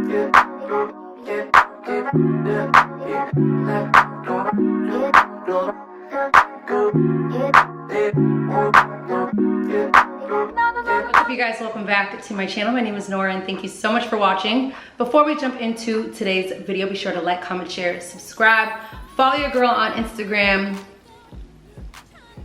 What's up, you guys? Welcome back to my channel. My name is Nora and thank you so much for watching. Before we jump into today's video, be sure to like, comment, share, subscribe, follow your girl on Instagram,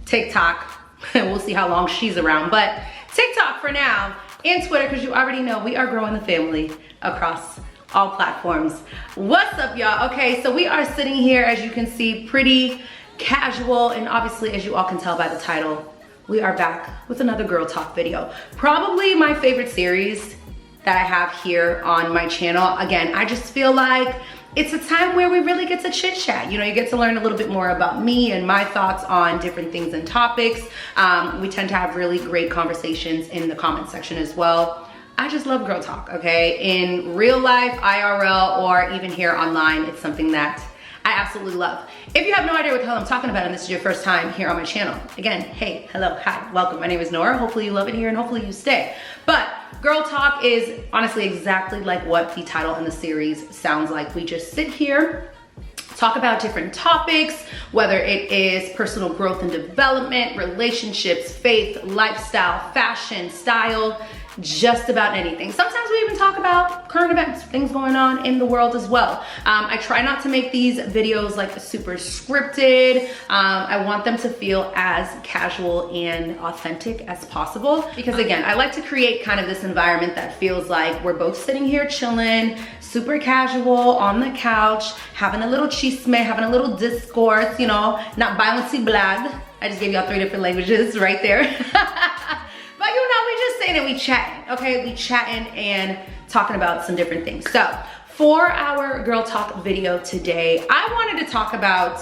TikTok. We'll see how long she's around, but TikTok for now, and Twitter, because you already know we are growing the family across all platforms. What's up, y'all? Okay, so we are sitting here, as you can see, pretty casual, and obviously, as you all can tell by the title, we are back with another girl talk video. Probably my favorite series that I have here on my channel. Again, I just feel like it's a time where we really get to chit chat. You know, you get to learn a little bit more about me and my thoughts on different things and topics. We tend to have really great conversations in the comment section as well. I just love girl talk, okay? In real life, IRL, or even here online, it's something that I absolutely love. If you have no idea what the hell I'm talking about and this is your first time here on my channel, again, hey, hello, hi, welcome. My name is Nora. Hopefully you love it here and hopefully you stay. But girl talk is honestly exactly like what the title in the series sounds like. We just sit here, talk about different topics, whether it is personal growth and development, relationships, faith, lifestyle, fashion, style, just about anything. Sometimes we even talk about current events, things going on in the world as well. I try not to make these videos like super scripted. I want them to feel as casual and authentic as possible because again, I like to create kind of this environment that feels like we're both sitting here chilling, super casual on the couch, having a little chisme, having a little discourse, you know, not violence blag. I just gave y'all 3 different languages right there. But you know, we just saying that we chatting, okay? We chatting and talking about some different things. So for our girl talk video today, I wanted to talk about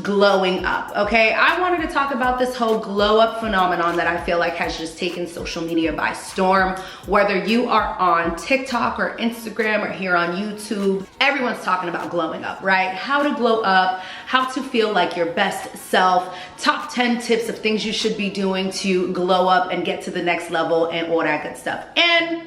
glowing up, okay? I wanted to talk about this whole glow up phenomenon that I feel like has just taken social media by storm. Whether you are on TikTok or Instagram or here on YouTube, everyone's talking about glowing up, right? How to glow up, how to feel like your best self, top 10 tips of things you should be doing to glow up and get to the next level and all that good stuff. And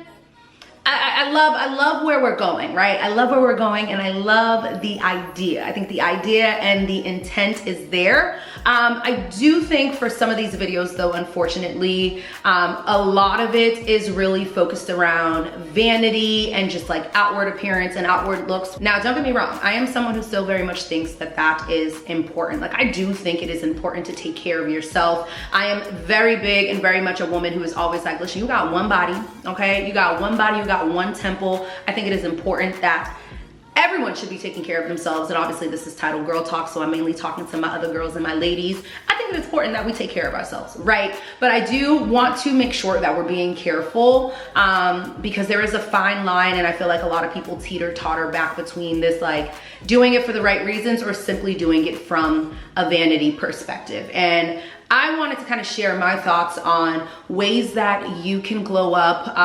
I love where we're going, right? I love where we're going and I love the idea. I think the idea and the intent is there. I do think for some of these videos though, unfortunately, a lot of it is really focused around vanity and just like outward appearance and outward looks. Now, don't get me wrong. I am someone who still very much thinks that that is important. Like I do think it is important to take care of yourself. I am very big and very much a woman who is always like, listen, you got one body, okay? You got one body, you got one temple. I think it is important that everyone should be taking care of themselves. And obviously this is titled Girl Talk, so I'm mainly talking to my other girls and my ladies. I think it's important that we take care of ourselves, right? But I do want to make sure that we're being careful because there is a fine line and I feel like a lot of people teeter-totter back between this like doing it for the right reasons or simply doing it from a vanity perspective. And I wanted to kind of share my thoughts on ways that you can glow up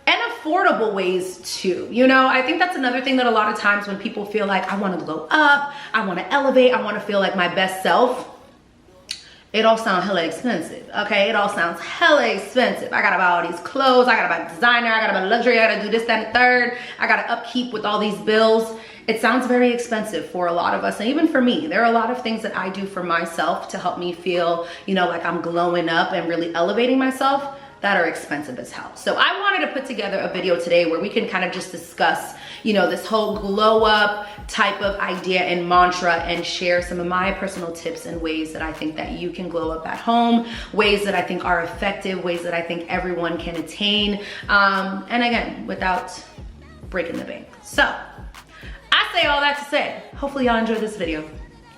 and affordable ways too. You know, I think that's another thing that a lot of times when people feel like I want to glow up, I want to elevate, I want to feel like my best self, it all sounds hella expensive, okay? It all sounds hella expensive. I gotta buy all these clothes, I gotta buy designer, I gotta buy luxury, I gotta do this, that, and third. I gotta upkeep with all these bills. It sounds very expensive for a lot of us, and even for me. There are a lot of things that I do for myself to help me feel, you know, like I'm glowing up and really elevating myself that are expensive as hell. So I wanted to put together a video today where we can kind of just discuss, you know, this whole glow up type of idea and mantra and share some of my personal tips and ways that I think that you can glow up at home, ways that I think are effective, ways that I think everyone can attain. And again, without breaking the bank. So I say all that to say, hopefully y'all enjoy this video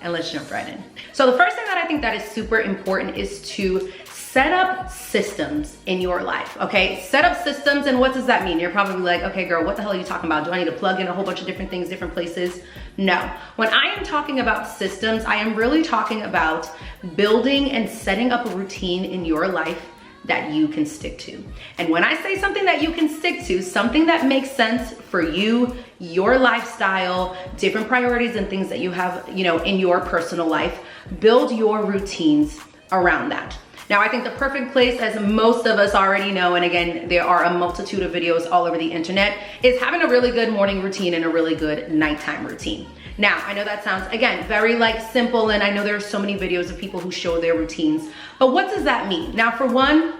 and let's jump right in. So the first thing that I think that is super important is to set up systems in your life, okay? Set up systems, and what does that mean? You're probably like, okay, girl, what the hell are you talking about? Do I need to plug in a whole bunch of different things, different places? No. When I am talking about systems, I am really talking about building and setting up a routine in your life that you can stick to. And when I say something that you can stick to, something that makes sense for you, your lifestyle, different priorities and things that you have, you know, in your personal life, build your routines around that. Now, I think the perfect place, as most of us already know, and again, there are a multitude of videos all over the internet, is having a really good morning routine and a really good nighttime routine. Now, I know that sounds, again, very like simple, and I know there are so many videos of people who show their routines, but what does that mean? Now, for one,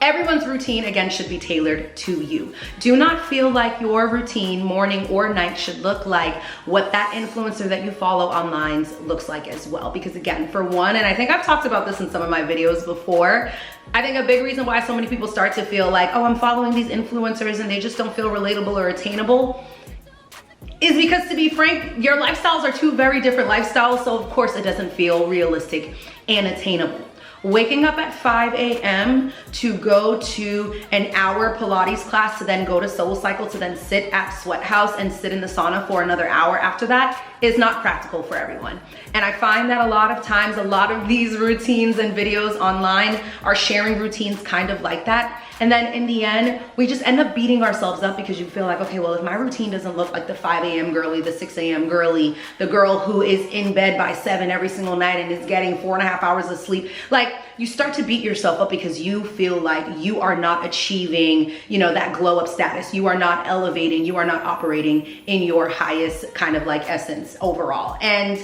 everyone's routine, again, should be tailored to you. Do not feel like your routine, morning or night, should look like what that influencer that you follow online looks like as well. Because again, for one, and I think I've talked about this in some of my videos before, I think a big reason why so many people start to feel like, oh, I'm following these influencers and they just don't feel relatable or attainable, is because, to be frank, your lifestyles are two very different lifestyles, so of course it doesn't feel realistic and attainable. Waking up at 5 a.m. to go to an hour Pilates class, to then go to SoulCycle, to then sit at Sweat House and sit in the sauna for another hour after that is not practical for everyone. And I find that a lot of times, a lot of these routines and videos online are sharing routines kind of like that. And then in the end, we just end up beating ourselves up because you feel like, okay, well, if my routine doesn't look like the 5 a.m. girly, the 6 a.m. girly, the girl who is in bed by 7 every single night and is getting 4.5 hours of sleep, like, you start to beat yourself up because you feel like you are not achieving, you know, that glow up status. You are not elevating, you are not operating in your highest kind of like essence overall. And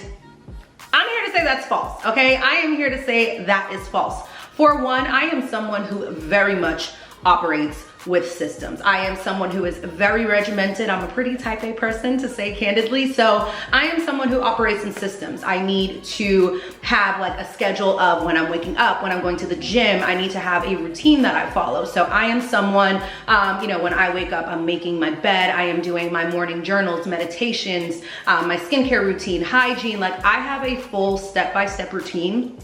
I'm here to say that's false, okay? I am here to say that is false. For one, I am someone who very much operates with systems. I am someone who is very regimented. I'm a pretty type A person, to say candidly. So I am someone who operates in systems. I need to have like a schedule of when I'm waking up, when I'm going to the gym. I need to have a routine that I follow. So I am someone, you know, when I wake up, I'm making my bed. I am doing my morning journals, meditations, my skincare routine, hygiene. Like, I have a full step-by-step routine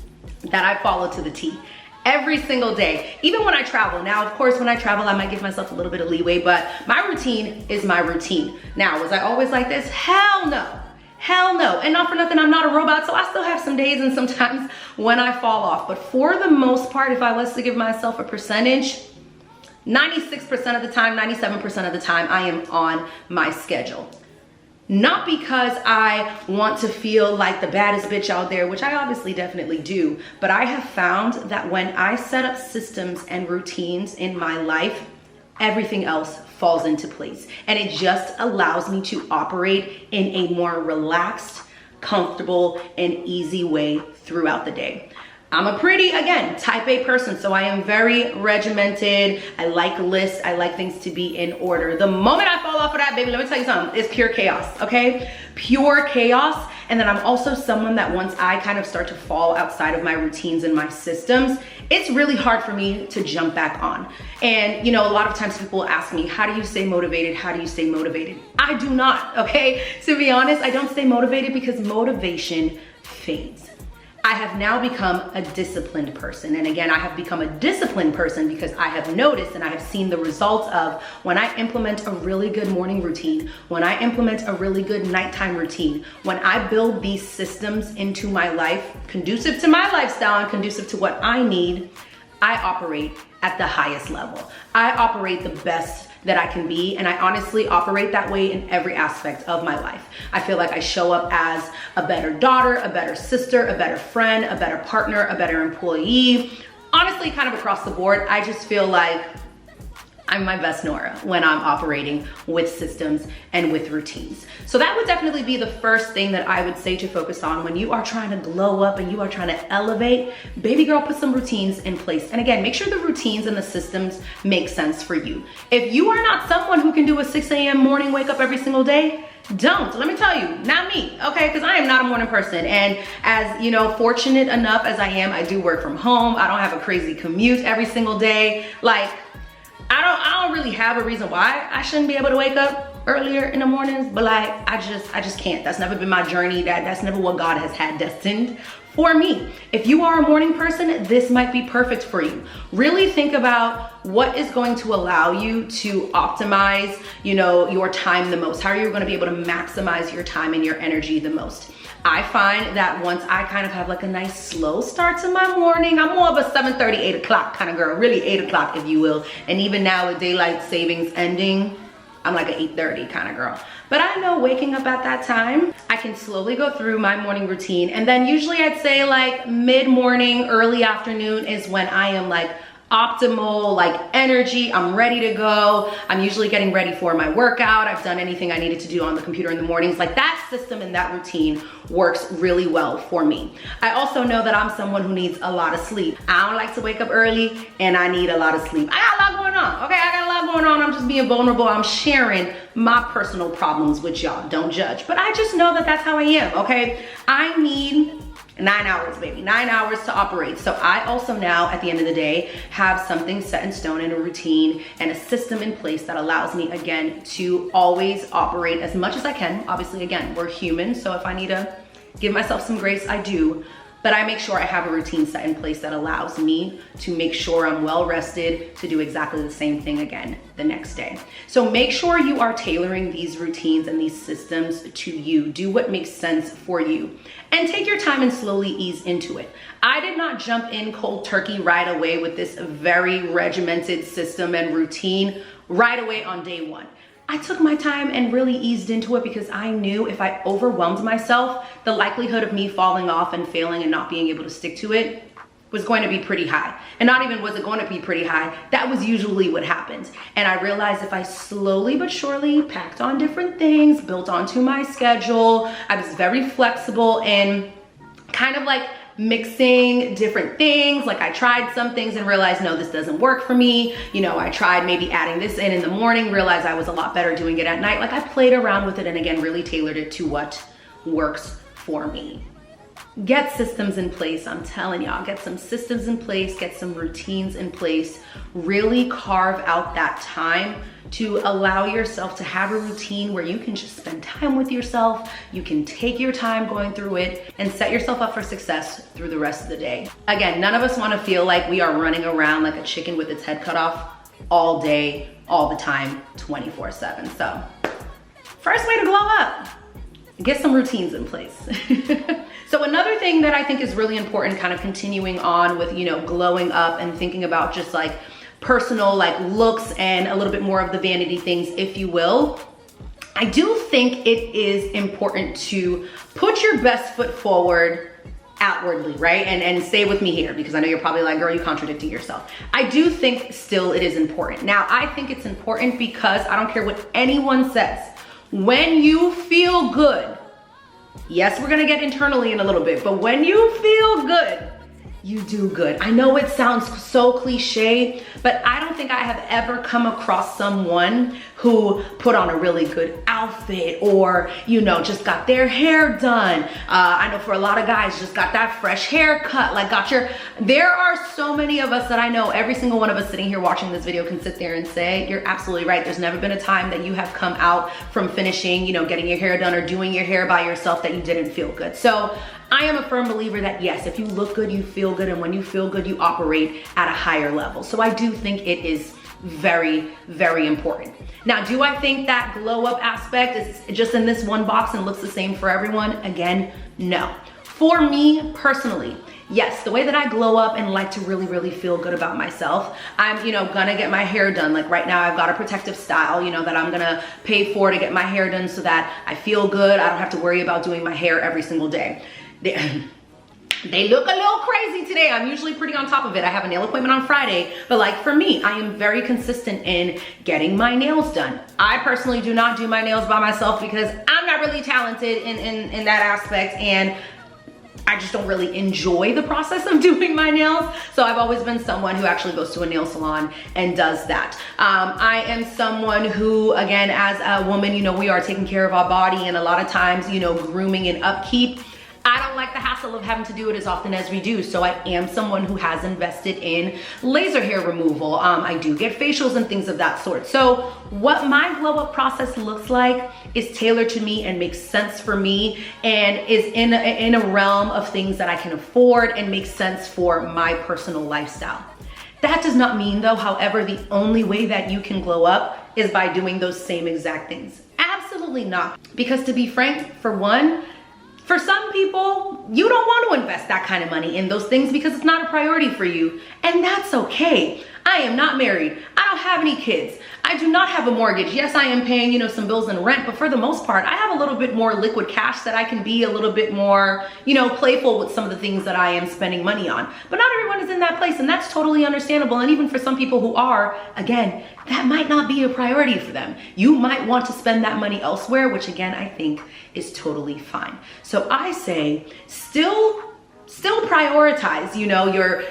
that I follow to the T. Every single day, even when I travel. Now, of course, when I travel, I might give myself a little bit of leeway, but my routine is my routine. Now, was I always like this? Hell no. Hell no. And not for nothing, I'm not a robot, so I still have some days and sometimes when I fall off. But for the most part, if I was to give myself a percentage, 96% of the time, 97% of the time, I am on my schedule. Not because I want to feel like the baddest bitch out there, which I obviously definitely do, but I have found that when I set up systems and routines in my life, everything else falls into place. And it just allows me to operate in a more relaxed, comfortable, and easy way throughout the day. I'm a pretty, again, type A person, so I am very regimented. I like lists. I like things to be in order. The moment I fall off of that, baby, let me tell you something. It's pure chaos, okay? Pure chaos. And then I'm also someone that once I kind of start to fall outside of my routines and my systems, it's really hard for me to jump back on. And, you know, a lot of times people ask me, how do you stay motivated? How do you stay motivated? I do not, okay? To be honest, I don't stay motivated because motivation fades. I have now become a disciplined person. And again, I have become a disciplined person because I have noticed and I have seen the results of when I implement a really good morning routine, when I implement a really good nighttime routine, when I build these systems into my life, conducive to my lifestyle and conducive to what I need, I operate at the highest level. I operate the best that I can be, and I honestly operate that way in every aspect of my life. I feel like I show up as a better daughter, a better sister, a better friend, a better partner, a better employee. Honestly, kind of across the board, I just feel like I'm my best Norah when I'm operating with systems and with routines. So that would definitely be the first thing that I would say to focus on when you are trying to glow up and you are trying to elevate. Baby girl, put some routines in place. And again, make sure the routines and the systems make sense for you. If you are not someone who can do a 6 a.m. morning wake up every single day, don't. Let me tell you, not me, okay? Because I am not a morning person. And as you know, fortunate enough as I am, I do work from home. I don't have a crazy commute every single day. Like, I don't really have a reason why I shouldn't be able to wake up earlier in the mornings, but like, I just can't. That's never been my journey. That's never what God has had destined for me. If you are a morning person, this might be perfect for you. Really think about what is going to allow you to optimize, you know, your time the most. How are you going to be able to maximize your time and your energy the most? I find that once I kind of have like a nice slow start to my morning, I'm more of a 7:30, 8 o'clock kind of girl, really 8 o'clock if you will. And even now with daylight savings ending, I'm like an 8:30 kind of girl. But I know waking up at that time, I can slowly go through my morning routine. And then usually I'd say like mid-morning, early afternoon is when I am like optimal, like energy. I'm ready to go. I'm usually getting ready for my workout. I've done anything I needed to do on the computer in the mornings. Like that system and that routine works really well for me. I also know that I'm someone who needs a lot of sleep. I don't like to wake up early and I need a lot of sleep. I got a lot going on. Okay, I got a lot going on. I'm just being vulnerable. I'm sharing my personal problems with y'all. Don't judge. But I just know that that's how I am, okay? I need 9 hours, baby, 9 hours to operate. So I also now, at the end of the day, have something set in stone and a routine and a system in place that allows me, again, to always operate as much as I can. Obviously, again, we're human, so if I need to give myself some grace, I do. But I make sure I have a routine set in place that allows me to make sure I'm well rested to do exactly the same thing again the next day. So make sure you are tailoring these routines and these systems to you. Do what makes sense for you. And take your time and slowly ease into it. I did not jump in cold turkey right away with this very regimented system and routine right away on day one. I took my time and really eased into it because I knew if I overwhelmed myself, the likelihood of me falling off and failing and not being able to stick to it was going to be pretty high. And not even was it going to be pretty high, that was usually what happens. And I realized if I slowly but surely packed on different things, built onto my schedule, I was very flexible and kind of like mixing different things. Like I tried some things and realized, no, this doesn't work for me. You know, I tried maybe adding this in the morning, realized I was a lot better doing it at night. Like I played around with it and again, really tailored it to what works for me. Get systems in place. I'm telling y'all, get some systems in place, get some routines in place, really carve out that time to allow yourself to have a routine where you can just spend time with yourself. You can take your time going through it and set yourself up for success through the rest of the day. Again, none of us want to feel like we are running around like a chicken with its head cut off all day, all the time, 24/7. So first way to glow up, get some routines in place. So another thing that I think is really important, kind of continuing on with, you know, glowing up and thinking about just like personal like looks and a little bit more of the vanity things, if you will. I do think it is important to put your best foot forward outwardly, right? And stay with me here because I know you're probably like, girl, you contradicting yourself. I do think still it is important. Now, I think it's important because I don't care what anyone says. When you feel good, yes, we're gonna get internally in a little bit, but when you feel good, you do good. I know it sounds so cliche, but I don't think I have ever come across someone who put on a really good outfit or, you know, just got their hair done. I know for a lot of guys, just got that fresh haircut, like there are so many of us that I know, every single one of us sitting here watching this video can sit there and say, you're absolutely right. There's never been a time that you have come out from finishing, you know, getting your hair done or doing your hair by yourself that you didn't feel good. So I am a firm believer that yes, if you look good, you feel good. And when you feel good, you operate at a higher level. So I do think it is very, very important. Now, do I think that glow up aspect is just in this one box and looks the same for everyone? Again, no. For me personally, yes, the way that I glow up and like to really, really feel good about myself, I'm, you know, gonna get my hair done. Like right now I've got a protective style, you know, that I'm gonna pay for to get my hair done so that I feel good. I don't have to worry about doing my hair every single day. They look a little crazy today. I'm usually pretty on top of it. I have a nail appointment on Friday, but like for me, I am very consistent in getting my nails done. I personally do not do my nails by myself because I'm not really talented in that aspect, and I just don't really enjoy the process of doing my nails. So I've always been someone who actually goes to a nail salon and does that. I am someone who, again, as a woman, you know, we are taking care of our body, and a lot of times, you know, grooming and upkeep, I don't like the hassle of having to do it as often as we do. So I am someone who has invested in laser hair removal. I do get facials and things of that sort. So what my glow up process looks like is tailored to me and makes sense for me and is in a realm of things that I can afford and makes sense for my personal lifestyle. That does not mean though, however, the only way that you can glow up is by doing those same exact things. Absolutely not. Because to be frank, for one, for some people, you don't want to invest that kind of money in those things because it's not a priority for you, and that's okay. I am not married. I don't have any kids. I do not have a mortgage. Yes, I am paying, some bills and rent, but for the most part, I have a little bit more liquid cash that I can be a little bit more, playful with some of the things that I am spending money on. But not everyone is in that place, and that's totally understandable. And even for some people who are, again, that might not be a priority for them. You might want to spend that money elsewhere, which again, I think is totally fine. So I say still prioritize,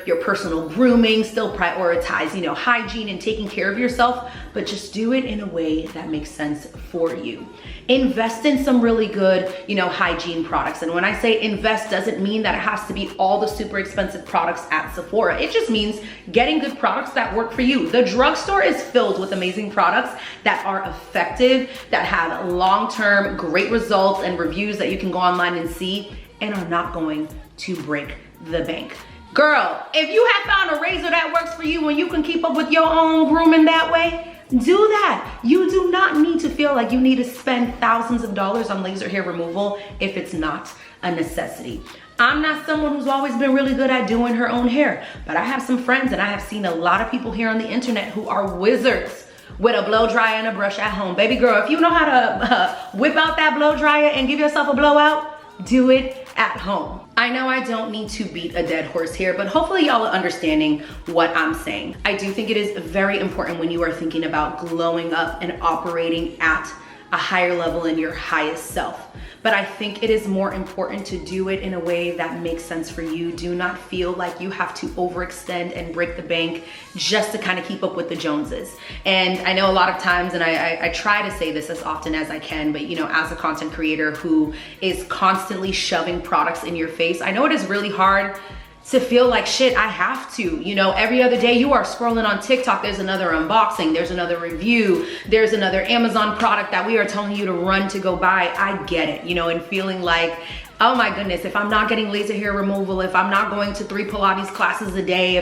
your personal grooming, still prioritize, hygiene and taking care of yourself, but just do it in a way that makes sense for you. Invest in some really good, hygiene products. And when I say invest, doesn't mean that it has to be all the super expensive products at Sephora. It just means getting good products that work for you. The drugstore is filled with amazing products that are effective, that have long-term great results and reviews that you can go online and see, and are not going to break the bank. Girl, if you have found a razor that works for you and you can keep up with your own grooming that way, do that. You do not need to feel like you need to spend thousands of dollars on laser hair removal if it's not a necessity. I'm not someone who's always been really good at doing her own hair, but I have some friends and I have seen a lot of people here on the internet who are wizards with a blow dryer and a brush at home. Baby girl, if you know how to whip out that blow dryer and give yourself a blowout, do it at home. I know I don't need to beat a dead horse here, but hopefully y'all are understanding what I'm saying. I do think it is very important when you are thinking about glowing up and operating at a higher level in your highest self. But I think it is more important to do it in a way that makes sense for you. Do not feel like you have to overextend and break the bank just to kind of keep up with the Joneses. And I know a lot of times, and I try to say this as often as I can, but as a content creator who is constantly shoving products in your face, I know it is really hard to feel like shit, I have to. Every other day you are scrolling on TikTok, there's another unboxing, there's another review, there's another Amazon product that we are telling you to run to go buy. I get it, and feeling like, oh my goodness, if I'm not getting laser hair removal, if I'm not going to 3 Pilates classes a day,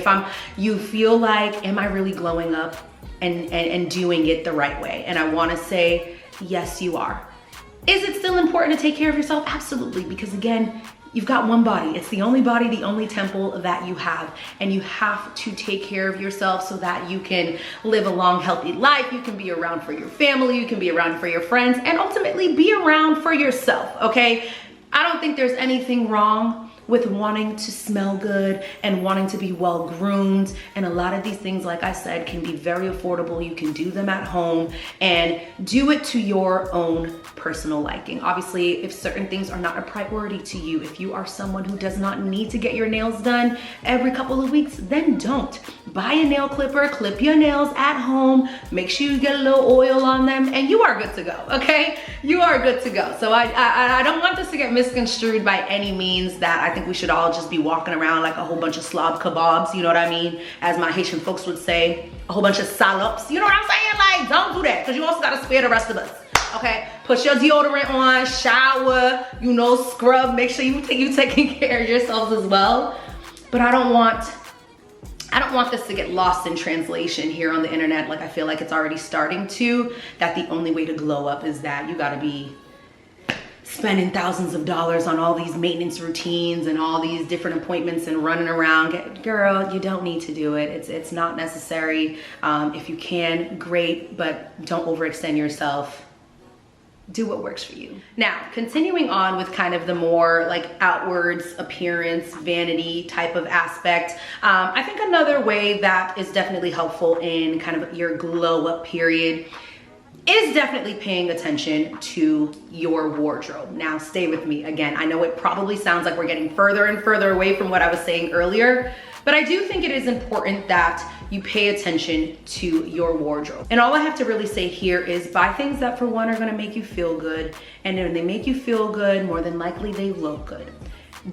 you feel like, am I really glowing up and doing it the right way? And I wanna say, yes, you are. Is it still important to take care of yourself? Absolutely, because again, you've got one body. It's the only body, the only temple that you have. And you have to take care of yourself so that you can live a long, healthy life. You can be around for your family. You can be around for your friends, and ultimately be around for yourself, okay? I don't think there's anything wrong with wanting to smell good and wanting to be well groomed. And a lot of these things, like I said, can be very affordable. You can do them at home and do it to your own personal liking. Obviously, if certain things are not a priority to you, if you are someone who does not need to get your nails done every couple of weeks, then don't. Buy a nail clipper, clip your nails at home, make sure you get a little oil on them, and you are good to go, okay? You are good to go. So I don't want this to get misconstrued by any means that I think we should all just be walking around like a whole bunch of slob kebabs, you know what I mean? As my Haitian folks would say, a whole bunch of salops, you know what I'm saying? Like, don't do that, because you also gotta spare the rest of us, okay? Put your deodorant on, shower, scrub, make sure you taking care of yourselves as well. But I don't want this to get lost in translation here on the internet, like I feel like it's already starting to, that the only way to glow up is that you gotta be spending thousands of dollars on all these maintenance routines and all these different appointments and running around. Girl, you don't need to do it. It's not necessary. If you can, great, but don't overextend yourself. Do what works for you. Now, continuing on with kind of the more like outwards appearance, vanity type of aspect, I think another way that is definitely helpful in kind of your glow up period is definitely paying attention to your wardrobe. Now, stay with me. Again, I know it probably sounds like we're getting further and further away from what I was saying earlier, but I do think it is important that you pay attention to your wardrobe. And all I have to really say here is buy things that, for one, are gonna make you feel good. And when they make you feel good, more than likely they look good.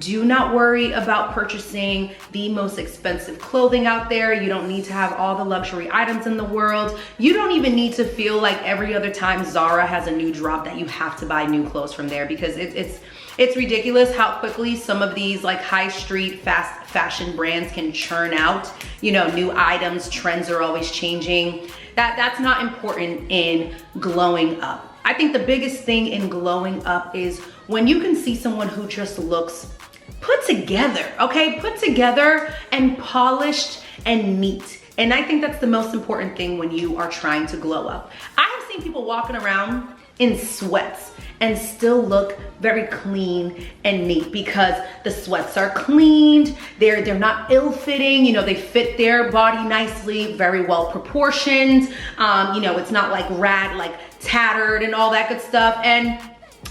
Do not worry about purchasing the most expensive clothing out there. You don't need to have all the luxury items in the world. You don't even need to feel like every other time Zara has a new drop that you have to buy new clothes from there, because it's ridiculous how quickly some of these like high street fast fashion brands can churn out, new items. Trends are always changing. That's not important in glowing up. I think the biggest thing in glowing up is when you can see someone who just looks put together, okay? Put together and polished and neat. And I think that's the most important thing when you are trying to glow up. I have seen people walking around in sweats and still look very clean and neat because the sweats are cleaned, they're not ill-fitting, you know, they fit their body nicely, very well proportioned, you know, it's not like like tattered and all that good stuff. And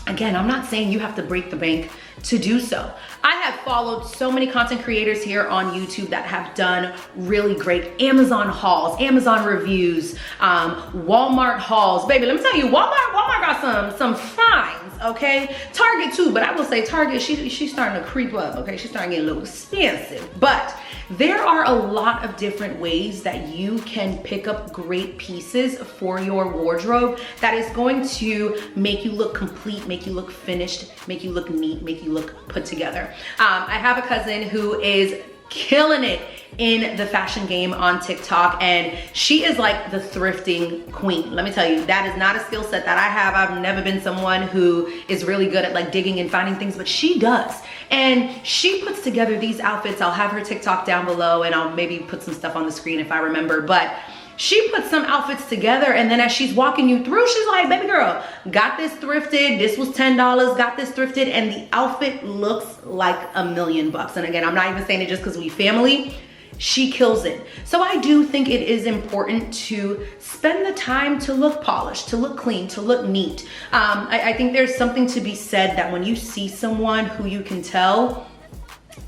again, I'm not saying you have to break the bank to do so. I have followed so many content creators here on YouTube that have done really great Amazon hauls, Amazon reviews, Walmart hauls. Baby, let me tell you, Walmart got some finds, okay? Target too, but I will say Target, she's starting to creep up, okay? She's starting to get a little expensive. But there are a lot of different ways that you can pick up great pieces for your wardrobe that is going to make you look complete, make you look finished, make you look neat, make you look put together. I have a cousin who is killing it in the fashion game on TikTok, and she is like the thrifting queen. Let me tell you, that is not a skill set that I have. I've never been someone who is really good at like digging and finding things, but she does. And she puts together these outfits. I'll have her TikTok down below, and I'll maybe put some stuff on the screen if I remember, but she puts some outfits together, and then as she's walking you through, she's like, baby girl, got this thrifted, this was $10, got this thrifted, and the outfit looks like $1 million bucks. And again, I'm not even saying it just because we family. She kills it. So I do think it is important to spend the time to look polished, to look clean, to look neat. I think there's something to be said that when you see someone who you can tell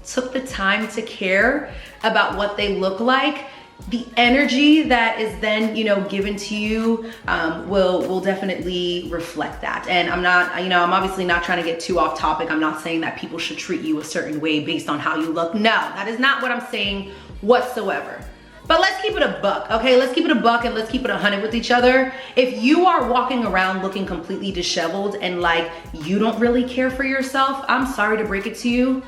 took the time to care about what they look like, the energy that is then, you know, given to you will definitely reflect that. And I'm not, you know, I'm obviously not trying to get too off topic. I'm not saying that people should treat you a certain way based on how you look. No, that is not what I'm saying whatsoever. But let's keep it a buck, okay? Let's keep it a buck and let's keep it 100 with each other. If you are walking around looking completely disheveled and like you don't really care for yourself, I'm sorry to break it to you,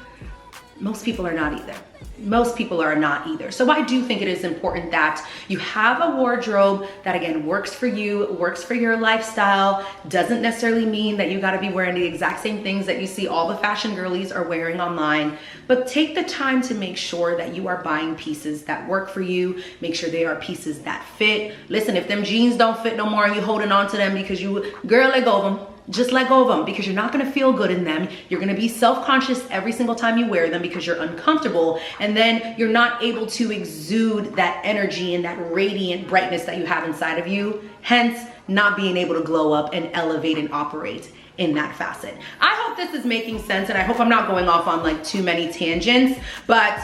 most people are not either. Most people are not either. So I do think it is important that you have a wardrobe that again works for you, works for your lifestyle. Doesn't necessarily mean that you got to be wearing the exact same things that you see all the fashion girlies are wearing online, but take the time to make sure that you are buying pieces that work for you. Make sure they are pieces that fit. Listen, if them jeans don't fit no more and you holding on to them because you, girl, let go of them. Just let go of them because you're not gonna feel good in them. You're gonna be self-conscious every single time you wear them because you're uncomfortable, and then you're not able to exude that energy and that radiant brightness that you have inside of you, hence not being able to glow up and elevate and operate in that facet. I hope this is making sense, and I hope I'm not going off on like too many tangents, but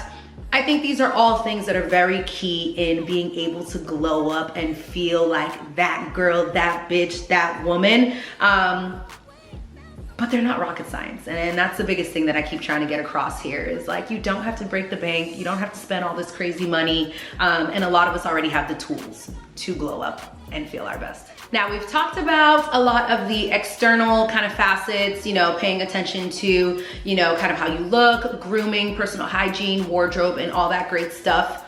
I think these are all things that are very key in being able to glow up and feel like that girl, that bitch, that woman. But they're not rocket science. And that's the biggest thing that I keep trying to get across here is like, you don't have to break the bank. You don't have to spend all this crazy money. And a lot of us already have the tools to glow up and feel our best. Now, we've talked about a lot of the external kind of facets, you know, paying attention to, you know, kind of how you look, grooming, personal hygiene, wardrobe, and all that great stuff.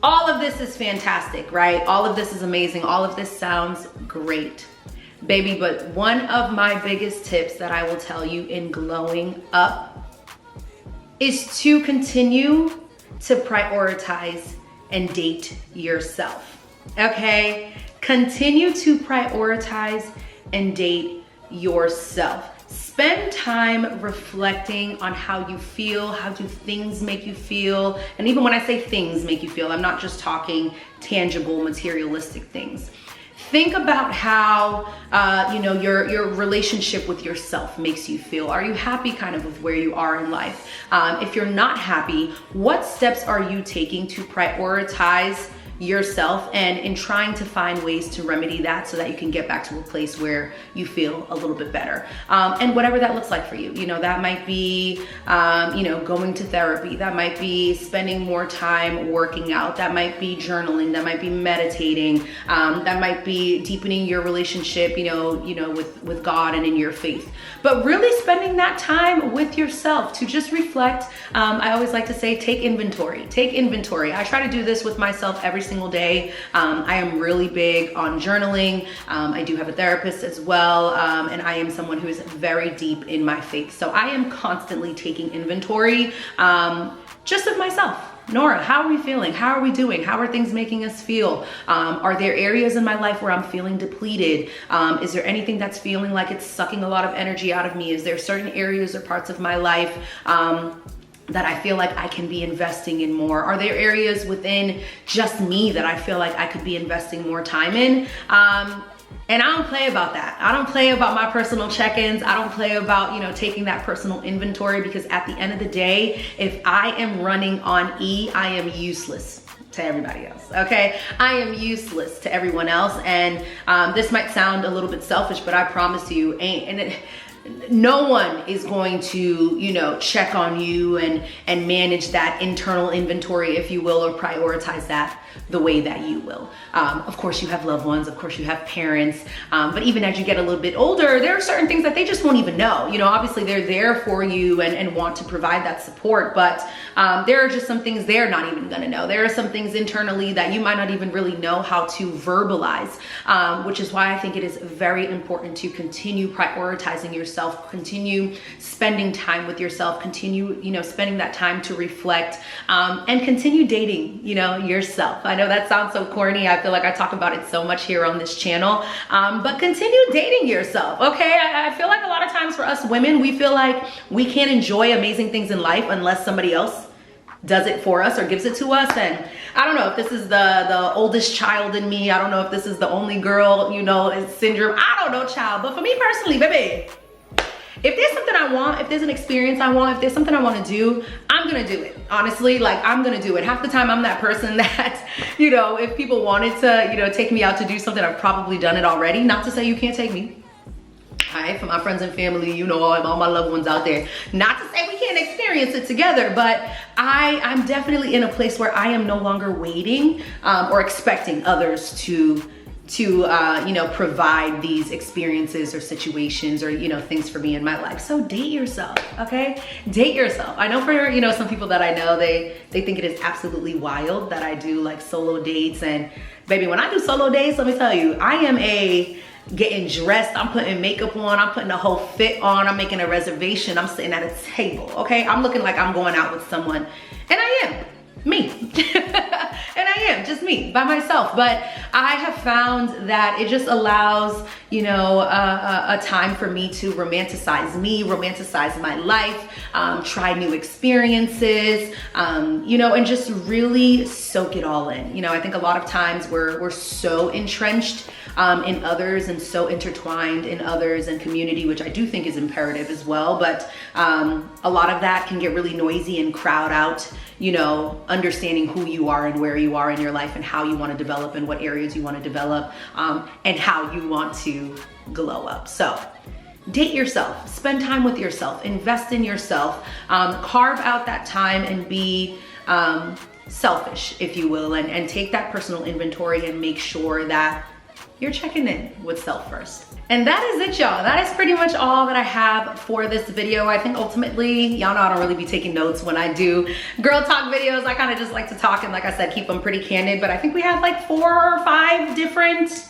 All of this is fantastic, right? All of this is amazing. All of this sounds great, baby. But one of my biggest tips that I will tell you in glowing up is to continue to prioritize and date yourself, okay? Continue to prioritize and date yourself. Spend time reflecting on how you feel, how do things make you feel. And even when I say things make you feel, I'm not just talking tangible, materialistic things. Think about how, you know, your relationship with yourself makes you feel. Are you happy kind of with where you are in life? If you're not happy, what steps are you taking to prioritize yourself and in trying to find ways to remedy that so that you can get back to a place where you feel a little bit better, and whatever that looks like for you. You know, that might be you know, going to therapy, that might be spending more time working out, that might be journaling, that might be meditating, that might be deepening your relationship, you know with God and in your faith. But really spending that time with yourself to just reflect. I always like to say, take inventory. I try to do this with myself every single day. I am really big on journaling. I do have a therapist as well, and I am someone who is very deep in my faith. So I am constantly taking inventory just of myself. Nora, how are we feeling? How are we doing? How are things making us feel? Are there areas in my life where I'm feeling depleted? Is there anything that's feeling like it's sucking a lot of energy out of me? Is there certain areas or parts of my life that I feel like I can be investing in more? Are there areas within just me that I feel like I could be investing more time in? And I don't play about that. I don't play about my personal check-ins. I don't play about, you know, taking that personal inventory, because at the end of the day, if I am running on E, I am useless to everybody else, okay? I am useless to everyone else. And this might sound a little bit selfish, but I promise you, no one is going to, you know, check on you and manage that internal inventory, if you will, or prioritize that the way that you will. Of course you have loved ones, of course you have parents, but even as you get a little bit older, there are certain things that they just won't even know. You know, obviously they're there for you and want to provide that support, but there are just some things they're not even gonna know. There are some things internally that you might not even really know how to verbalize, which is why I think it is very important to continue prioritizing yourself, continue spending time with yourself, continue, you know, spending that time to reflect, and continue dating, you know, yourself. I know that sounds so corny. I feel like I talk about it so much here on this channel, but continue dating yourself, okay? I feel like a lot of times for us women, we feel like we can't enjoy amazing things in life unless somebody else does it for us or gives it to us. And I don't know if this is the oldest child in me. I don't know if this is the only girl, you know, syndrome. I don't know, child. But for me personally, baby, if there's something I want, if there's an experience I want, if there's something I want to do, I'm gonna do it. Honestly, like, I'm gonna do it. Half the time I'm that person that, you know, if people wanted to, you know, take me out to do something, I've probably done it already. Not to say you can't take me. Hi, for my friends and family, you know, all my loved ones out there. Not to say we can't experience it together, but I'm definitely in a place where I am no longer waiting or expecting others to you know, provide these experiences or situations or, you know, things for me in my life. So date yourself, okay? Date yourself. I know for, you know, some people that I know, they think it is absolutely wild that I do like solo dates. And baby, when I do solo dates, let me tell you, I am getting dressed, I'm putting makeup on, I'm putting a whole fit on, I'm making a reservation, I'm sitting at a table, okay? I'm looking like I'm going out with someone, and I am. Me. And I am just me by myself. But I have found that it just allows, you know, a time for me to romanticize me, romanticize my life, try new experiences, you know, and just really soak it all in. You know, I think a lot of times we're so entrenched in others and so intertwined in others and community, which I do think is imperative as well. But a lot of that can get really noisy and crowd out, you know, understanding who you are and where you are in your life and how you want to develop and what areas you want to develop, and how you want to glow up. So date yourself, spend time with yourself, invest in yourself, carve out that time and be selfish, if you will, and take that personal inventory and make sure that you're checking in with self first. And that is it, y'all. That is pretty much all that I have for this video. I think ultimately, y'all know I don't really be taking notes when I do girl talk videos. I kind of just like to talk and, like I said, keep them pretty candid. But I think we have like 4 or 5 different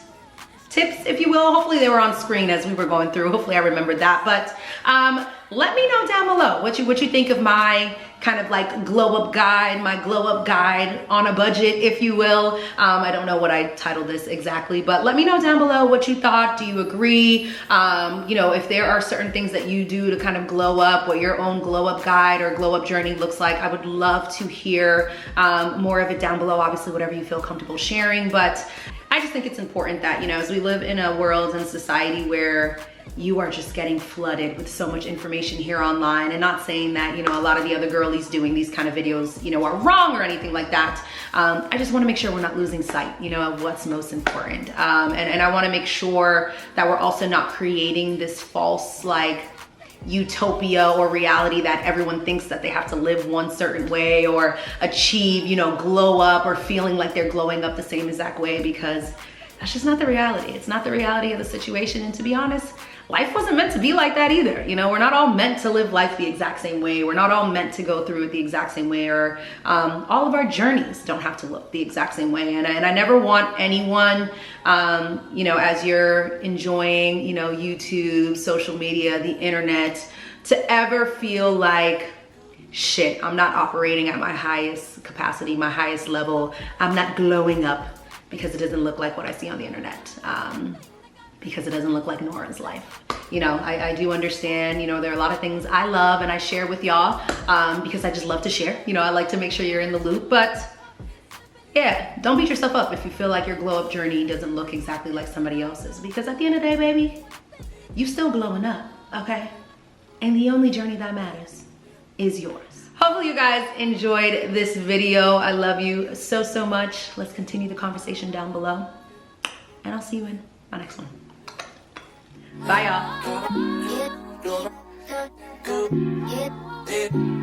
tips, if you will. Hopefully they were on screen as we were going through. Hopefully I remembered that. But let me know down below what you think of my kind of like glow up guide, my glow up guide on a budget, if you will. I don't know what I titled this exactly, but let me know down below what you thought. Do you agree? You know, if there are certain things that you do to kind of glow up, what your own glow up guide or glow up journey looks like. I would love to hear more of it down below. Obviously, whatever you feel comfortable sharing, but I just think it's important that, you know, as we live in a world and society where you are just getting flooded with so much information here online, and not saying that, you know, a lot of the other girlies doing these kind of videos, you know, are wrong or anything like that. I just want to make sure we're not losing sight, you know, of what's most important. And I want to make sure that we're also not creating this false, like, utopia or reality that everyone thinks that they have to live one certain way or achieve, you know, glow up or feeling like they're glowing up the same exact way, because that's just not the reality. It's not the reality of the situation. And to be honest, life wasn't meant to be like that either. You know, we're not all meant to live life the exact same way. We're not all meant to go through it the exact same way, or all of our journeys don't have to look the exact same way. And I never want anyone, you know, as you're enjoying, you know, YouTube, social media, the internet, to ever feel like shit, I'm not operating at my highest capacity, my highest level. I'm not glowing up because it doesn't look like what I see on the internet. Because it doesn't look like Norah's life. You know, I do understand, you know, there are a lot of things I love and I share with y'all because I just love to share. You know, I like to make sure you're in the loop, but yeah, don't beat yourself up if you feel like your glow up journey doesn't look exactly like somebody else's, because at the end of the day, baby, you still glowing up, okay? And the only journey that matters is yours. Hopefully you guys enjoyed this video. I love you so, so much. Let's continue the conversation down below. And I'll see you in my next one. Bye, y'all.